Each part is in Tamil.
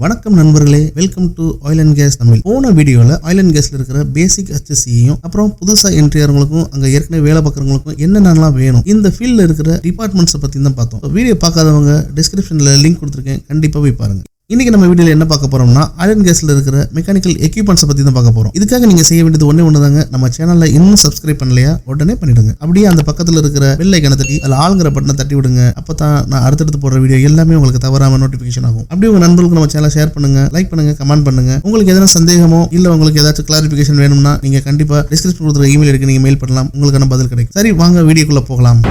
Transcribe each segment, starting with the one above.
வணக்கம் நண்பர்களே, welcome to oil and gas Tamil. போன வீடியோல ஆயில் அண்ட் கேஸ்ல இருக்கிற பேசிக் HSCயும் அப்புறம் புதுசா என்ட்ரி ஆகிறவங்களுக்கும் அங்க ஏற்கனவே வேலை பார்க்கறவங்களுக்கும் என்னென்னலாம் வேணும் இந்த ஃபீல்ட்ல இருக்கிற டிபார்ட்மெண்ட்ஸை பத்தி தான் பார்த்தோம். வீடியோ பார்க்காதவங்க டிஸ்கிரிப்ஷன்ல லிங்க் கொடுத்துருக்கேன், கண்டிப்பா போய் பாருங்க. இன்னைக்கு நம்ம வீடியோல என்ன பார்க்க போறோம்னா ஆயில் அண்ட் கேஸ்ல இருக்கிற மெக்கானிக்கல் எக்யூப்மெண்ட்ஸ் பத்தி தான் பார்க்க போறோம். இதுக்காக நீங்க செய்ய வேண்டியது ஒண்ணே தாங்க, நம்ம சேனல்ல இன்னும் சப்ஸ்கிரைப் பண்ணலையா உடனே பண்ணிடுங்க. அப்படியே அந்த பக்கத்துல இருக்கிற பெல் ஐகானை தட்டி அதுல ஆளுங்கிற பட்டனை தட்டி விடுங்க. அப்பதான் நான் அடுத்தடுத்து போடுற வீடியோ எல்லாமே உங்களுக்கு தவறாம நோட்டிபிகேஷன் ஆகும். அப்படியே உங்க நண்பர்களுக்கு நம்ம சேனலை ஷேர் பண்ணுங்க, லைக் பண்ணுங்க, கமெண்ட் பண்ணுங்க. உங்களுக்கு எதனா சந்தேகமோ இல்ல உங்களுக்கு ஏதாச்சும் கிளாரிபிகேஷன் வேணும்னா நீங்க கண்டிப்பா டிஸ்கிரிப்ஷன் கொடுக்குற இமெயில் இருக்கு, நீங்க மெயில் பண்ணலாம், உங்களுக்கான பதில் கிடைக்கும். சரி, வாங்க வீடியோக்குள்ள போகலாம்.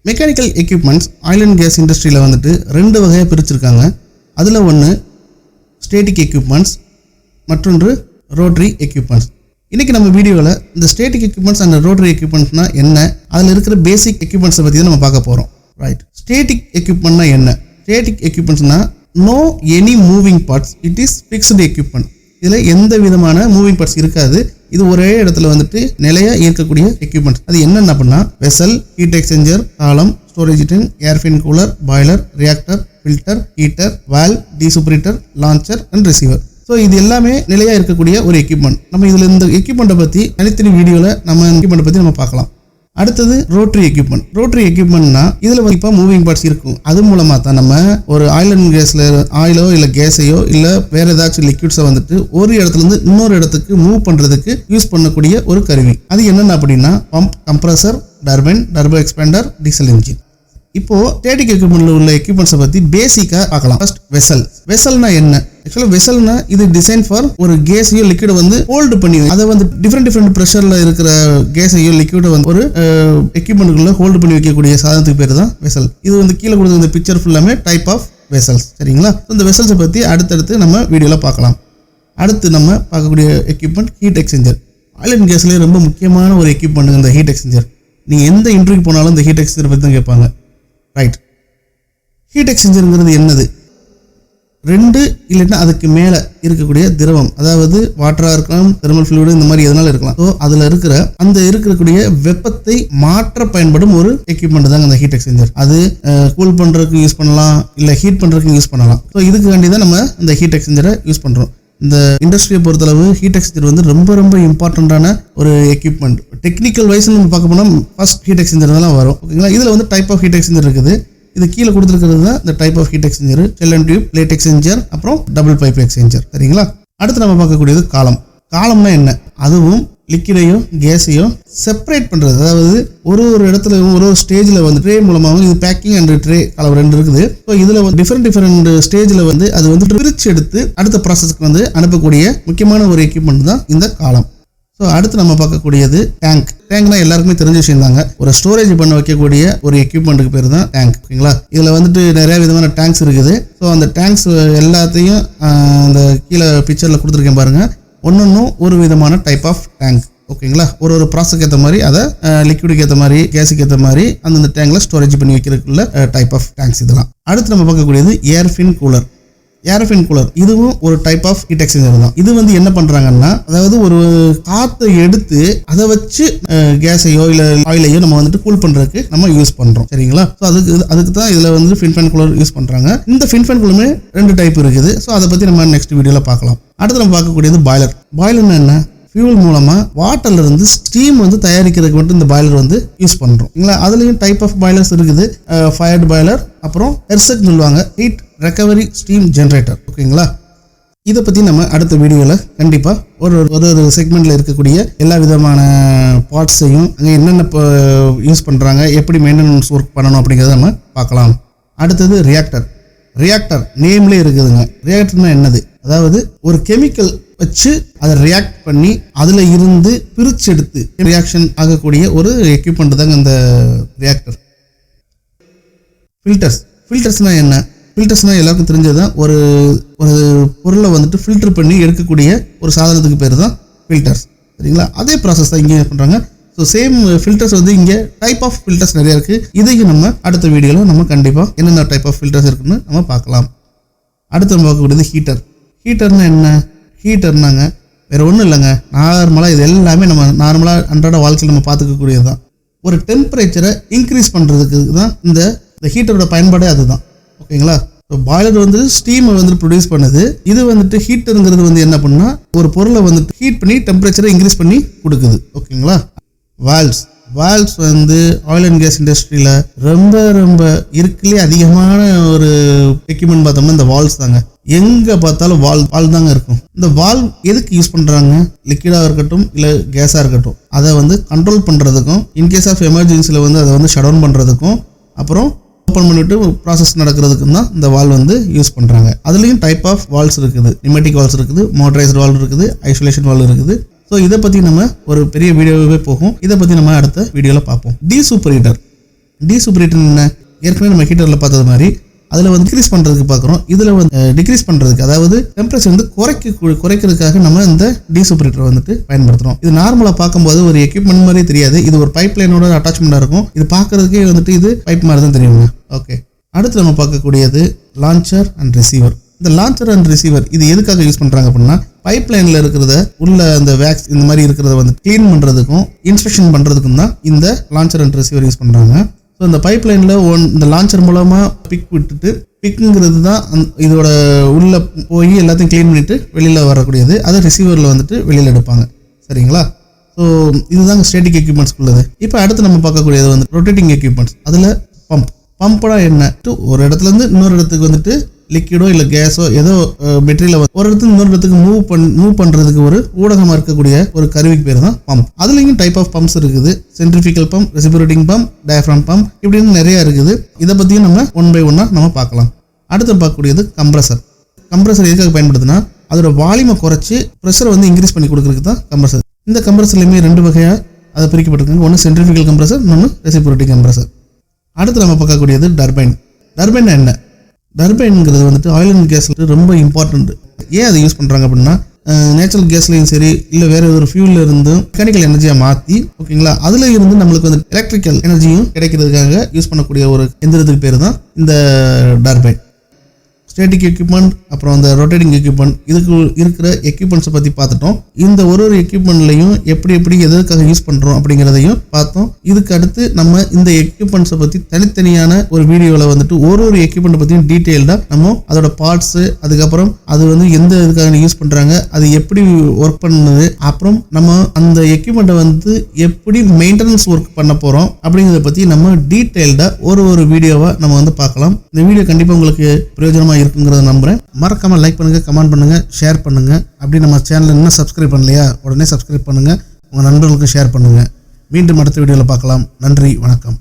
Mechanical equipments oil and gas இண்டஸ்ட்ரியில் வந்துட்டு ரெண்டு வகையாக பிரிச்சிருக்காங்க. அதில் ஒன்று ஸ்டேட்டிக் எக்யூப்மெண்ட்ஸ், மற்றொன்று ரோட்டரி எக்யூப்மெண்ட்ஸ். இன்றைக்கி நம்ம வீடியோவில் இந்த ஸ்டேட்டிக் எக்யூப்மெண்ட்ஸ் அண்ட் ரோட்டரி எக்யூப்மெண்ட்ஸ்னால் என்ன, அதில் இருக்கிற பேசிக் எக்யூப்மெண்ட்ஸை பற்றி தான் நம்ம பார்க்க போகிறோம். ரைட், ஸ்டேட்டிக் எக்யூப்மெண்ட்னா என்ன? ஸ்டேட்டிக் எக்யூப்மெண்ட்ஸ்னால் no any moving parts, it is fixed equipment. இதில் எந்த விதமான மூவிங் பார்ட்ஸ் இருக்காது. இது ஒரே இடத்துல வந்துட்டு நிலையா இருக்கக்கூடிய எக்யூப்மெண்ட். அது என்னென்ன அப்படின்னா vessel, heat exchanger, column, storage tank, air fin cooler, boiler, reactor, filter, heater, valve, desuperheater, launcher and receiver. So இது எல்லாமே நிலையா இருக்கக்கூடிய ஒரு எக்யூப்மெண்ட். நம்ம இதில் இந்த எக்யூப்மெண்ட்டை பற்றி தனித்தனி வீடியோவில் நம்ம எக்யூப்மெண்ட்டை பற்றி நம்ம பார்க்கலாம். அடுத்தது ரோட்டரி எக்யூப்மெண்ட். ரோட்டரி எக்யூப்மெண்ட்னா இதுல இப்போ மூவிங் பார்ட்ஸ் இருக்கும். அது மூலமா தான் நம்ம ஒரு ஆயில் அண்ட் கேஸ்ல ஆயிலோ இல்ல கேஸையோ இல்ல வேற ஏதாச்சும் லிக்விட்ஸை வந்துட்டு ஒரு இடத்துல இருந்து இன்னொரு இடத்துக்கு மூவ் பண்றதுக்கு யூஸ் பண்ணக்கூடிய ஒரு கருவி. அது என்னென்ன அப்படின்னா pump, compressor, turbine, turbo expander, diesel engine. இப்போ ஸ்டேட்டிக் எக்யூப்மெண்ட்ல உள்ள எக்யூப்மெண்ட்ஸை பத்தி பேசிக்கா பார்க்கலாம். First vessel. வெசல்னா என்ன? ஆக்சுவலா வெசல்னா இது டிசைன் ஃபார் ஒரு கேஸையோ லிக்விட வந்து ஹோல்டு பண்ணி அதை வந்து டிஃப்ரெண்ட் ப்ரெஷர்ல இருக்கிற கேஸையோ லிக்விட வந்து ஒரு எக்யூப்மெண்ட்டுக்குள்ள ஹோல்டு பண்ணி வைக்கக்கூடிய சாதனத்துக்கு பேர் தான் வெசல். இது வந்து கீழே கொடுத்த இந்த பிக்சர் ஃபுல்லாமே டைப் ஆஃப் வெசல்ஸ். சரிங்களா? இந்த வெசல்ஸை பத்தி அடுத்தடுத்து நம்ம வீடியோல பார்க்கலாம். அடுத்து நம்ம பார்க்கக்கூடிய equipment heat exchanger. Oil and கேஸ்லேயே ரொம்ப முக்கியமான ஒரு எக்யூப்மெண்ட் இந்த ஹீட் எக்ஸ்சேஞ்சர். நீங்க எந்த இன்டர்வியூ போனாலும் இந்த ஹீட் எக்ஸ்சேஞ்சர் பத்தி தான் கேட்பாங்க. ரைட், ஹீட் எக்ஸ்சேஞ்சருங்கிறது என்னது? ரெண்டு இல்லைன்னா அதுக்கு மேல இருக்கக்கூடிய திரவம், அதாவது வாட்டரா இருக்கலாம், தெர்மல் ஃப்ளூயிட், இந்த மாதிரி எதனால இருக்கலாம். ஸோ அதுல இருக்கக்கூடிய வெப்பத்தை மாற்ற பயன்படும் ஒரு எக்யூப்மெண்ட் தாங்க அந்த ஹீட் எக்ஸ்சேஞ்சர். அது கூல் பண்றதுக்கு யூஸ் பண்ணலாம், இல்ல ஹீட் பண்றதுக்கு யூஸ் பண்ணலாம். ஸோ இதுக்கு வேண்டி தான் நம்ம இந்த ஹீட் எக்ஸ்சேஞ்சரை யூஸ் பண்றோம். இந்த இண்டஸ்ட்ரியை பொறுத்தளவு ஹீட் எக்ஸ்சேஞ்சர் வந்து ரொம்ப இம்பார்ட்டன்டான ஒரு எக்யூப்மெண்ட். டெக்னிக்கல் வைஸ் நம்ம பார்க்க போனால் ஃபர்ஸ்ட் ஹீட் எக்ஸ்சேஞ்சர் தான் வரும். ஓகேங்களா? இதுல வந்து டைப் ஆஃப் ஹீட் எக்ஸ்சேஞ்சர் இருக்குது. இது கீழே கொடுத்துருக்கிறது தான் இந்த type of heat exchanger. Shell and tube, plate exchanger, அப்புறம் டபுள் பைப் எக்ஸ்சேஞ்சர். சரிங்களா? அடுத்து நம்ம பார்க்கக்கூடியது காலம். காலம்னா என்ன? அதுவும் லிக்விடையும் கேஸையும் செப்பரேட் பண்றது. அதாவது ஒரு இடத்துல ஒரு ஸ்டேஜ்ல வந்து ட்ரே மூலமாகவும், இது பேக்கிங் அண்ட் ட்ரே காலம் ரெண்டு இருக்குது. ஸோ இதுல வந்து டிஃப்ரெண்ட் ஸ்டேஜ்ல வந்து அது வந்து பிரிச்சு எடுத்து அடுத்த ப்ராசஸ்க்கு வந்து அனுப்பக்கூடிய முக்கியமான ஒரு எக்யூப்மெண்ட் தான் இந்த காலம். ஸோ அடுத்து நம்ம பார்க்கக்கூடியது டேங்க். டேங்க்னா எல்லாருக்குமே தெரிஞ்ச விஷயம் தாங்க. ஒரு ஸ்டோரேஜ் பண்ண வைக்கக்கூடிய ஒரு எக்யூப்மெண்ட்டுக்கு பேர் தான் டேங்க். ஓகேங்களா? இதுல வந்துட்டு நிறைய விதமான டேங்க்ஸ் இருக்குது. ஸோ அந்த டேங்க்ஸ் எல்லாத்தையும் அந்த கீழே பிக்சர்ல கொடுத்துருக்கேன் பாருங்க. ஒன்னொன்னும் ஒரு விதமான டைப் ஆஃப் டேங்க். ஓகேங்களா? ஒரு ப்ராசஸ்க்கு ஏற்ற மாதிரி, அதை லிக்விடுக்கு ஏற்ற மாதிரி, கேஸுக்கு ஏற்ற மாதிரி அந்தந்த டேங்க்ல ஸ்டோரேஜ் பண்ணி வைக்கிறதுக்குள்ள டைப் ஆஃப் டேங்க்ஸ் இதெல்லாம். அடுத்து நம்ம பார்க்கக்கூடியது ஏர்ஃபின் கூலர். ஏர்ஃபின் கூலர் இதுவும் ஒரு டைப் ஆஃப் ஹீட் எக்ஸ்சேஞ்சர் தான். இது வந்து என்ன பண்றாங்கன்னா, அதாவது ஒரு காத்தை எடுத்து அதை வச்சு கேஸையோ இல்ல ஆயிலையோ நம்ம வந்துட்டு கூல் பண்றதுக்கு நம்ம யூஸ் பண்றோம். சரிங்களா? ஸோ அதுக்கு தான் இதுல வந்து ஃபின்ஃபேன் கூலர் யூஸ் பண்றாங்க. இந்த ஃபின்ஃபேன் கூலருமே ரெண்டு டைப் இருக்குது. ஸோ அதை பத்தி நம்ம நெக்ஸ்ட் வீடியோல பார்க்கலாம். அடுத்து நம்ம பார்க்கக்கூடியது பாய்லர். பாய்லர்னா என்ன? ஃபியூல் மூலமா வாட்டர்ல இருந்து ஸ்டீம் வந்து தயாரிக்கிறதுக்கு மட்டும் இந்த பாய்லர் வந்து யூஸ் பண்றோம். அதுலயும் டைப் ஆஃப் பாய்லர்ஸ் இருக்குது. ஃபயர்டு பாய்லர், அப்புறம் எர்செக் சொல்லுவாங்க, ஹீட் ரெக்கவரி ஸ்டீம் ஜெனரேட்டர். ஓகேங்களா? இதை பத்தி நம்ம அடுத்த வீடியோல கண்டிப்பா ஒரு செக்மெண்ட்ல இருக்கக்கூடிய எல்லா விதமான பார்ட்ஸையும் அங்கே என்னென்ன யூஸ் பண்றாங்க, எப்படி மெயின்டெனன்ஸ் ஒர்க் பண்ணணும் அப்படிங்கிறத நம்ம பார்க்கலாம். அடுத்தது ரியாக்டர். ரியாக்டர் நேம்லேயே இருக்குதுங்க. ரியாக்டர்னா என்னது? அதாவது ஒரு கெமிக்கல் வச்சு அதை ரியாக்ட் பண்ணி அதுல இருந்து பிரிச்சு எடுத்து ரியாக்ஷன் ஆகக்கூடிய ஒரு எக்யூப்மெண்ட் தாங்க இந்த ரியாக்டர். ஃபில்டர்ஸ். ஃபில்டர்ஸ்னா என்ன? ஃபில்டர்ஸ்னா எல்லாருக்கும் தெரிஞ்சதுதான். ஒரு பொருளை வந்துட்டு ஃபில்டர் பண்ணி எடுக்கக்கூடிய ஒரு சாதனத்துக்கு பேர் தான் ஃபில்டர்ஸ். சரிங்களா? அதே ப்ராசஸ் தான் இங்கே பண்றாங்க. ஸோ சேம் ஃபில்டர்ஸ் வந்து இங்கே டைப் ஆஃப் ஃபில்டர்ஸ் நிறைய இருக்குது. இதையும் நம்ம அடுத்த வீடியோவில் நம்ம கண்டிப்பாக என்னென்ன டைப் ஆஃப் ஃபில்டர்ஸ் இருக்குன்னு நம்ம பார்க்கலாம். அடுத்து நம்ம பார்க்கக்கூடியது ஹீட்டர். ஹீட்டர்னா என்ன? ஹீட்டர்னாங்க வேறு ஒன்றும் இல்லைங்க, நார்மலாக இது எல்லாமே நம்ம நார்மலாக அன்றாட வாழ்க்கையில் நம்ம பார்த்துக்கக்கூடியது தான். ஒரு டெம்பரேச்சரை இன்க்ரீஸ் பண்ணுறதுக்கு தான் இந்த ஹீட்டரோட பயன்பாடே அதுதான். ஓகேங்களா? ஸோ பாய்லர் வந்து ஸ்டீமை வந்து ப்ரொடியூஸ் பண்ணுது. இது வந்துட்டு ஹீட்டருங்கிறது வந்து என்ன பண்ணால் ஒரு பொருளை வந்துட்டு ஹீட் பண்ணி டெம்பரேச்சரை இன்க்ரீஸ் பண்ணி கொடுக்குது. ஓகேங்களா? வால்வ்ஸ் வந்து ஆயில் அண்ட் கேஸ் இண்டஸ்ட்ரியில் ரொம்ப இருக்குலேயே அதிகமான ஒரு எக்யூப்மெண்ட் பார்த்தோம்னா இந்த வால்வ்ஸ் தாங்க. எங்கே பார்த்தாலும் வால்வ் தாங்க இருக்கும். இந்த வால்வ் எதுக்கு யூஸ் பண்ணுறாங்க? லிக்விடாக இருக்கட்டும் இல்லை கேஸாக இருக்கட்டும், அதை வந்து கண்ட்ரோல் பண்ணுறதுக்கும், இன்கேஸ் ஆஃப் எமர்ஜென்சியில் வந்து அதை வந்து ஷட் டவுன் பண்ணுறதுக்கும், அப்புறம் ஓப்பன் பண்ணிவிட்டு ப்ராசஸ் நடக்கிறதுக்கும் தான் இந்த வால்வ் வந்து யூஸ் பண்ணுறாங்க. அதுலேயும் டைப் ஆஃப் வால்வ்ஸ் இருக்குது. நியூமேட்டிக் வால்வ்ஸ் இருக்குது, மோட்டரைஸ்டு வால்வ் இருக்குது, ஐசோலேஷன் வால்வ் இருக்குது. ஸோ இதை பற்றி நம்ம ஒரு பெரிய வீடியோவே போகும். இதை பற்றி நம்ம அடுத்த வீடியோவில் பார்ப்போம். டீசூப்பர்ஹீட்டர் என்ன? ஏற்கனவே நம்ம ஹீட்டரில் பார்த்தது மாதிரி அதில் வந்து டிக்ரீஸ் பண்ணுறதுக்கு பார்க்குறோம். இதில் வந்து டிக்ரீஸ் பண்ணுறதுக்கு, அதாவது டெம்பரேச்சர் வந்து குறைக்கிறதுக்காக நம்ம இந்த டீசூப்பர்ஹீட்டர் வந்துட்டு பயன்படுத்துகிறோம். இது நார்மலாக பார்க்கும்போது ஒரு எக்யூப்மெண்ட் மாதிரி தெரியாது. இது ஒரு பைப் லைனோட அட்டாச்மெண்ட்டாக இருக்கும். இது பார்க்குறதுக்கே வந்துட்டு இது பைப் மாதிரி தான் தெரியுங்க. ஓகே, அடுத்து நம்ம பார்க்கக்கூடியது லான்ச்சர் அண்ட் ரிசீவர். இந்த லான்ச்சர் அண்ட் ரிசீவர் இது எதுக்காக யூஸ் பண்ணுறாங்க அப்படின்னா, பைப் லைனில் இருக்கிறத உள்ள அந்த வேக்ஸ் இந்த மாதிரி இருக்கிறத வந்து க்ளீன் பண்ணுறதுக்கும் இன்ஸ்பெக்ஷன் பண்ணுறதுக்கும் தான் இந்த லான்ச்சர் அண்ட் ரிசீவர் யூஸ் பண்ணுறாங்க. ஸோ இந்த பைப் லைனில் இந்த லான்ச்சர் மூலமாக பிக் விட்டுட்டு, பிக்குங்கிறது தான் இதோட உள்ளே போய் எல்லாத்தையும் க்ளீன் பண்ணிவிட்டு வெளியில் வரக்கூடியது. அதை ரிசீவரில் வந்துட்டு வெளியில் எடுப்பாங்க. சரிங்களா? ஸோ இதுதாங்க ஸ்டேட்டிக் எக்யூப்மெண்ட்ஸ்க்குள்ளது. இப்போ அடுத்து நம்ம பார்க்கக்கூடியது வந்து ரொட்டேட்டிங் எக்யூப்மெண்ட்ஸ். அதில் பம்படா என்ன? ஒரு இடத்துலேருந்து இன்னொரு இடத்துக்கு வந்துட்டு லிக்விடோ இல்லை கேஸோ ஏதோ மெட்டீரியலை ஒரு இடத்துக்கு இன்னொரு இடத்துக்கு மூவ் பண்ணுறதுக்கு ஒரு ஊடகமாக இருக்கக்கூடிய ஒரு கருவிக்கு பேர் தான் பம்ப். அதுலேயும் டைப் ஆஃப் பம்ப்ஸ் இருக்குது. Centrifugal pump, reciprocating pump, diaphragm pump, இப்படின்னு நிறையா இருக்குது. இதை பற்றியும் நம்ம ஒன் பை ஒன்னாக நம்ம பார்க்கலாம். அடுத்து பார்க்கக்கூடியது கம்ப்ரஸர். கம்ப்ரஸர் எதுக்காக பயன்படுதுன்னா, அதோட வால்யூமை குறைச்சி ப்ரெஷரை வந்து இன்க்ரீஸ் பண்ணி கொடுக்குறதுக்கு தான் கம்ப்ரஸர். இந்த கம்ப்ரஸர்லையுமே ரெண்டு வகையாக அதை பிரிக்கப்பட்டிருக்காங்க. ஒன்று சென்ட்ரிஃபிகல் கம்ப்ரஸர், இன்னொன்று ரெசிபிரேட்டிங் கம்ப்ரஸர். அடுத்து நம்ம பார்க்கக்கூடியது டர்பைன். டர்பைன் என்ன? டர்பைன்ங்கிறது வந்துட்டு ஆயில் அண்ட் கேஸில் ரொம்ப இம்பார்ட்டண்ட். ஏன் அதை யூஸ் பண்ணுறாங்க அப்படின்னா, நேச்சுரல் கேஸ்லையும் சரி இல்லை வேறு ஒரு ஃபியூலில் இருந்து மெக்கானிக்கல் எனர்ஜியாக மாற்றி, ஓகேங்களா, அதில் இருந்து நம்மளுக்கு வந்து எலக்ட்ரிக்கல் எனர்ஜியும் கிடைக்கிறதுக்காக யூஸ் பண்ணக்கூடிய ஒரு எந்திரத்துக்கு பேர் தான் இந்த டர்பைன். ஸ்டேட்டிக் எக்யூப்மெண்ட், அப்புறம் அந்த ரொட்டேட்டிங் எக்யூப்மெண்ட், இதுக்கு இருக்கிற எக்யூப்மெண்ட்ஸை பற்றி பார்த்துட்டோம். இந்த ஒரு எக்யூப்மெண்ட்லையும் எப்படி எதற்காக யூஸ் பண்ணுறோம் அப்படிங்கிறதையும் பார்த்தோம். இதுக்கு அடுத்து நம்ம இந்த எக்யூப்மெண்ட்ஸை பற்றி தனித்தனியான ஒரு வீடியோவில் வந்துட்டு ஒரு எக்யூப்மெண்ட்டை பற்றியும் டீட்டெயில்டாக நம்ம அதோட பார்ட்ஸு, அதுக்கப்புறம் அது வந்து எந்த இதுக்காக யூஸ் பண்ணுறாங்க, அது எப்படி ஒர்க் பண்ணுது, அப்புறம் நம்ம அந்த எக்யூப்மெண்ட்டை வந்து எப்படி மெயின்டெனன்ஸ் ஒர்க் பண்ண போகிறோம் அப்படிங்கிறத பற்றி நம்ம டீட்டெயில்டாக ஒரு வீடியோவாக நம்ம வந்து பார்க்கலாம். இந்த வீடியோ கண்டிப்பாக உங்களுக்கு பிரயோஜனமாக இருக்குங்கிறத நம்புறேன். மறக்காம லைக் பண்ணுங்க, கமெண்ட் பண்ணுங்க, ஷேர் பண்ணுங்க. அப்படி நம்ம சேனல் இன்னும் சப்ஸ்கிரைப் பண்ணலையா, உடனே சப்ஸ்கிரைப் பண்ணுங்க, உங்க நண்பர்களுக்கு ஷேர் பண்ணுங்க. மீண்டும் அடுத்த வீடியோவில் பார்க்கலாம். நன்றி, வணக்கம்.